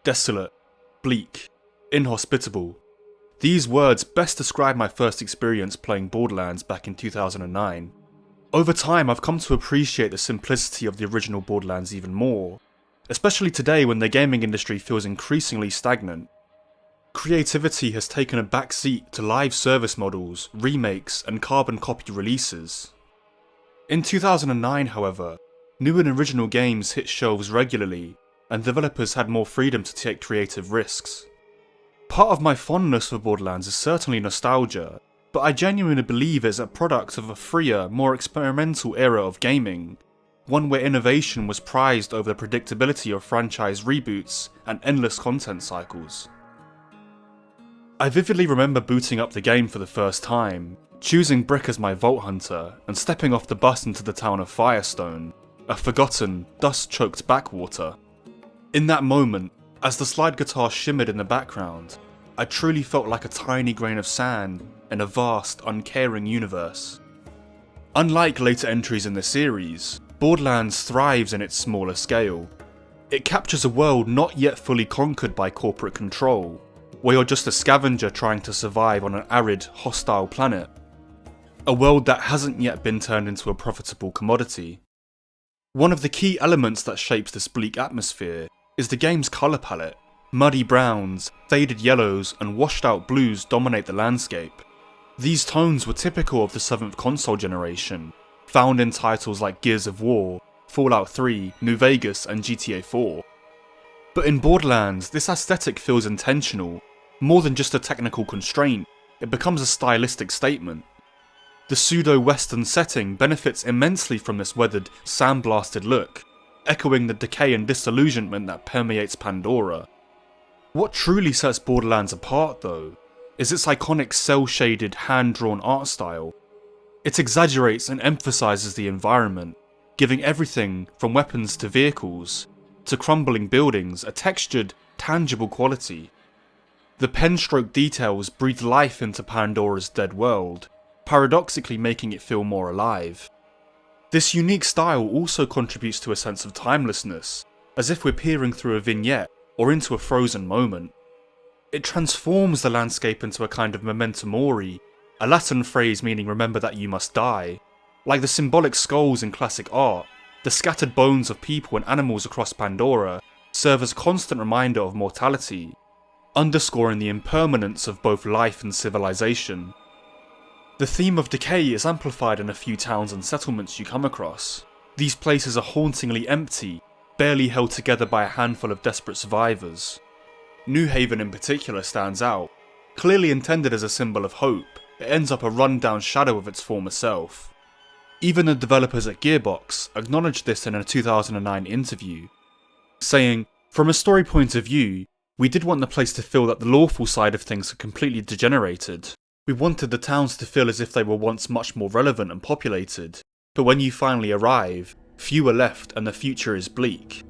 desolate, bleak, inhospitable. These words best describe my first experience playing Borderlands back in 2009. Over time, I've come to appreciate the simplicity of the original Borderlands even more, especially today when the gaming industry feels increasingly stagnant. Creativity has taken a backseat to live service models, remakes, and carbon copy releases. In 2009, however, new and original games hit shelves regularly, and developers had more freedom to take creative risks. Part of my fondness for Borderlands is certainly nostalgia, but I genuinely believe it's a product of a freer, more experimental era of gaming, one where innovation was prized over the predictability of franchise reboots and endless content cycles. I vividly remember booting up the game for the first time, choosing Brick as my Vault Hunter, and stepping off the bus into the town of Firestone, a forgotten, dust-choked backwater. In that moment, as the slide guitar shimmered in the background, I truly felt like a tiny grain of sand in a vast, uncaring universe. Unlike later entries in the series, Borderlands thrives in its smaller scale. It captures a world not yet fully conquered by corporate control, where you're just a scavenger trying to survive on an arid, hostile planet. A world that hasn't yet been turned into a profitable commodity. One of the key elements that shapes this bleak atmosphere is the game's colour palette. Muddy browns, faded yellows, and washed out blues dominate the landscape. These tones were typical of the 7th console generation, found in titles like Gears of War, Fallout 3, New Vegas, and GTA 4. But in Borderlands, this aesthetic feels intentional. More than just a technical constraint, it becomes a stylistic statement. The pseudo-western setting benefits immensely from this weathered, sandblasted look, echoing the decay and disillusionment that permeates Pandora. What truly sets Borderlands apart, though, is its iconic cel-shaded, hand-drawn art style. It exaggerates and emphasises the environment, giving everything from weapons to vehicles, to crumbling buildings a textured, tangible quality. The pen-stroke details breathe life into Pandora's dead world, paradoxically making it feel more alive. This unique style also contributes to a sense of timelessness, as if we're peering through a vignette or into a frozen moment. It transforms the landscape into a kind of memento mori, a Latin phrase meaning remember that you must die. Like the symbolic skulls in classic art, the scattered bones of people and animals across Pandora serve as a constant reminder of mortality, underscoring the impermanence of both life and civilization. The theme of decay is amplified in a few towns and settlements you come across. These places are hauntingly empty, barely held together by a handful of desperate survivors. New Haven in particular stands out. Clearly intended as a symbol of hope, it ends up a run-down shadow of its former self. Even the developers at Gearbox acknowledged this in a 2009 interview, saying, "From a story point of view, we did want the place to feel that the lawful side of things had completely degenerated. We wanted the towns to feel as if they were once much more relevant and populated, but when you finally arrive, few are left and the future is bleak."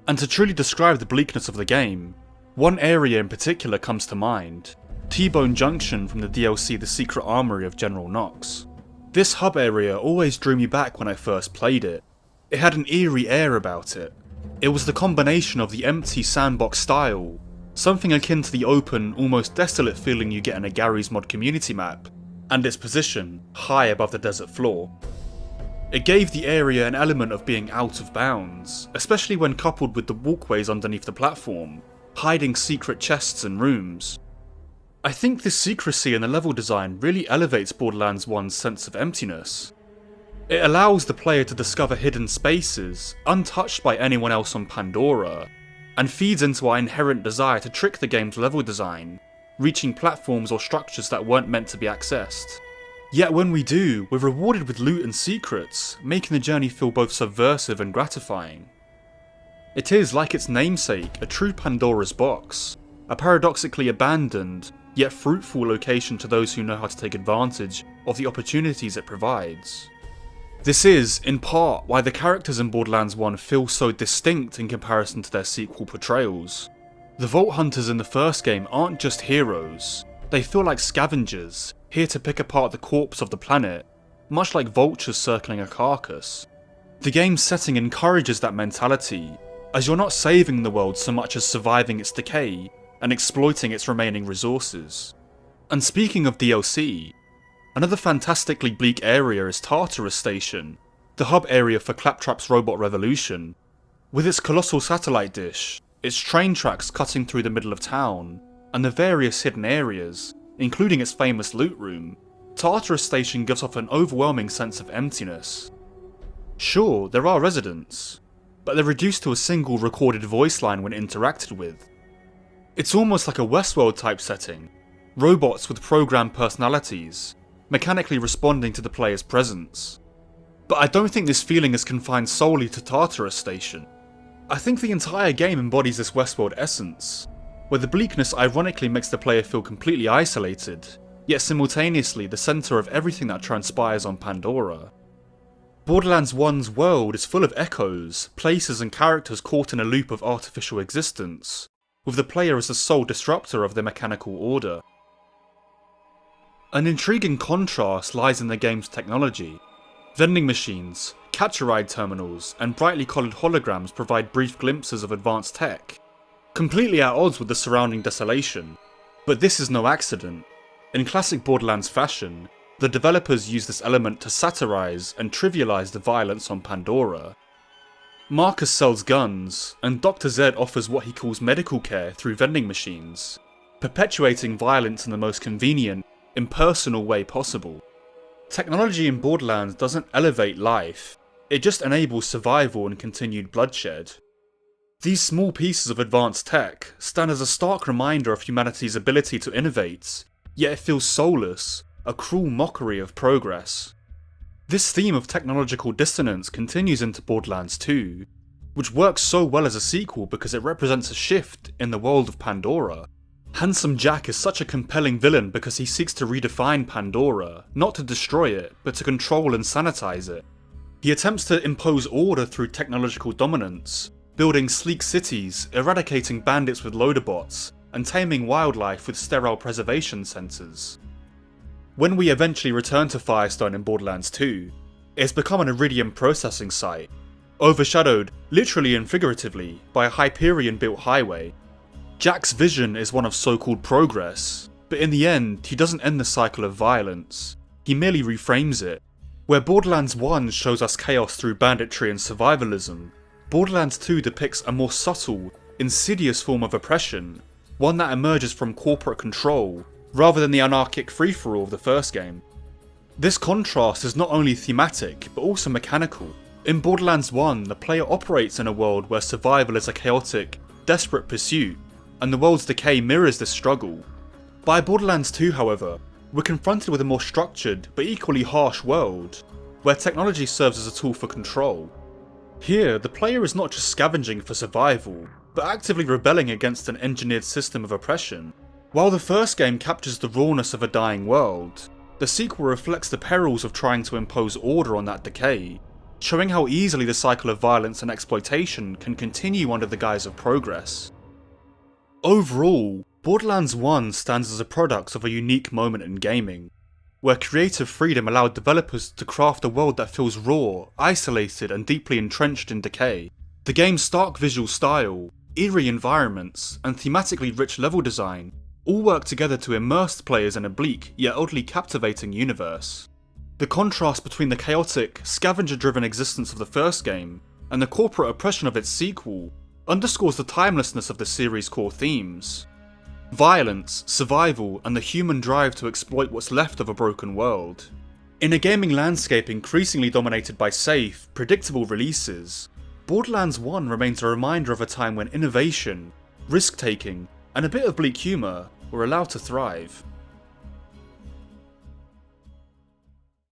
And to truly describe the bleakness of the game, one area in particular comes to mind: T-Bone Junction from the DLC The Secret Armory of General Knox. This hub area always drew me back when I first played it. It had an eerie air about it. It was the combination of the empty sandbox style, something akin to the open, almost desolate feeling you get in a Garry's Mod community map, and its position, high above the desert floor. It gave the area an element of being out of bounds, especially when coupled with the walkways underneath the platform, hiding secret chests and rooms. I think this secrecy in the level design really elevates Borderlands 1's sense of emptiness. It allows the player to discover hidden spaces, untouched by anyone else on Pandora, and feeds into our inherent desire to trick the game's level design, reaching platforms or structures that weren't meant to be accessed. Yet when we do, we're rewarded with loot and secrets, making the journey feel both subversive and gratifying. It is, like its namesake, a true Pandora's box, a paradoxically abandoned, yet fruitful location to those who know how to take advantage of the opportunities it provides. This is, in part, why the characters in Borderlands 1 feel so distinct in comparison to their sequel portrayals. The Vault Hunters in the first game aren't just heroes, they feel like scavengers, here to pick apart the corpse of the planet, much like vultures circling a carcass. The game's setting encourages that mentality, as you're not saving the world so much as surviving its decay and exploiting its remaining resources. And speaking of DLC, another fantastically bleak area is Tartarus Station, the hub area for Claptrap's robot revolution. With its colossal satellite dish, its train tracks cutting through the middle of town, and the various hidden areas, including its famous loot room, Tartarus Station gives off an overwhelming sense of emptiness. Sure, there are residents, but they're reduced to a single recorded voice line when interacted with. It's almost like a Westworld type setting, robots with programmed personalities, mechanically responding to the player's presence. But I don't think this feeling is confined solely to Tartarus Station. I think the entire game embodies this Westworld essence, where the bleakness ironically makes the player feel completely isolated, yet simultaneously the centre of everything that transpires on Pandora. Borderlands 1's world is full of echoes, places and characters caught in a loop of artificial existence, with the player as the sole disruptor of their mechanical order. An intriguing contrast lies in the game's technology. Vending machines, catch-a-ride terminals, and brightly coloured holograms provide brief glimpses of advanced tech, completely at odds with the surrounding desolation. But this is no accident. In classic Borderlands fashion, the developers use this element to satirise and trivialise the violence on Pandora. Marcus sells guns, and Dr. Zed offers what he calls medical care through vending machines, perpetuating violence in the most convenient, impersonal way possible. Technology in Borderlands doesn't elevate life, it just enables survival and continued bloodshed. These small pieces of advanced tech stand as a stark reminder of humanity's ability to innovate, yet it feels soulless, a cruel mockery of progress. This theme of technological dissonance continues into Borderlands 2, which works so well as a sequel because it represents a shift in the world of Pandora. Handsome Jack is such a compelling villain because he seeks to redefine Pandora, not to destroy it, but to control and sanitize it. He attempts to impose order through technological dominance, building sleek cities, eradicating bandits with loader bots, and taming wildlife with sterile preservation sensors. When we eventually return to Firestone in Borderlands 2, it's become an Iridium processing site, overshadowed, literally and figuratively, by a Hyperion-built highway. Jack's vision is one of so-called progress, but in the end, he doesn't end the cycle of violence, he merely reframes it. Where Borderlands 1 shows us chaos through banditry and survivalism, Borderlands 2 depicts a more subtle, insidious form of oppression, one that emerges from corporate control, rather than the anarchic free-for-all of the first game. This contrast is not only thematic, but also mechanical. In Borderlands 1, the player operates in a world where survival is a chaotic, desperate pursuit, and the world's decay mirrors this struggle. By Borderlands 2, however, we're confronted with a more structured, but equally harsh world, where technology serves as a tool for control. Here, the player is not just scavenging for survival, but actively rebelling against an engineered system of oppression. While the first game captures the rawness of a dying world, the sequel reflects the perils of trying to impose order on that decay, showing how easily the cycle of violence and exploitation can continue under the guise of progress. Overall, Borderlands 1 stands as a product of a unique moment in gaming, where creative freedom allowed developers to craft a world that feels raw, isolated, and deeply entrenched in decay. The game's stark visual style, eerie environments, and thematically rich level design all work together to immerse players in a bleak yet oddly captivating universe. The contrast between the chaotic, scavenger-driven existence of the first game and the corporate oppression of its sequel underscores the timelessness of the series' core themes: violence, survival, and the human drive to exploit what's left of a broken world. In a gaming landscape increasingly dominated by safe, predictable releases, Borderlands 1 remains a reminder of a time when innovation, risk-taking, and a bit of bleak humour were allowed to thrive.